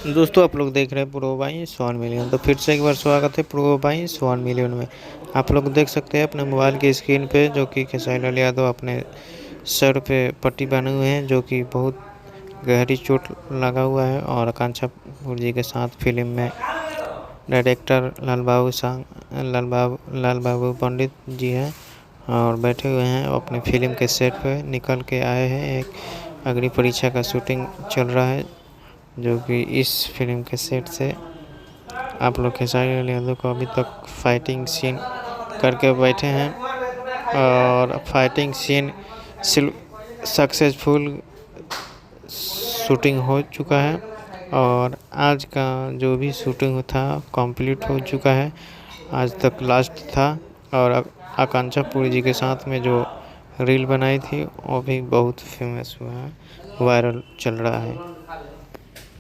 दोस्तों आप लोग देख रहे हैं प्रो बाई 1 मिलियन। तो फिर से एक बार स्वागत है प्रो बाई 1 मिलियन में। आप लोग देख सकते हैं अपने मोबाइल की स्क्रीन पे जो कि खेसारी लाल यादव अपने सर पे पट्टी बांधे हुए हैं, जो कि बहुत गहरी चोट लगा हुआ है। और आकांक्षा कपूर जी के साथ फिल्म में डायरेक्टर लाल बाबू पंडित जी हैं और बैठे हुए हैं अपने फिल्म के सेट पे निकल के आए हैं। एक अग्नि परीक्षा का शूटिंग चल रहा है, जो कि इस फिल्म के सेट से आप लोग खेसारी लाल यादव को अभी तक फाइटिंग सीन करके बैठे हैं और फाइटिंग सीन सक्सेसफुल शूटिंग हो चुका है। और आज का जो भी शूटिंग था कंप्लीट हो चुका है, आज तक लास्ट था। और आकांक्षा पूरी जी के साथ में जो रील बनाई थी वो भी बहुत फेमस हुआ है, वायरल चल रहा है।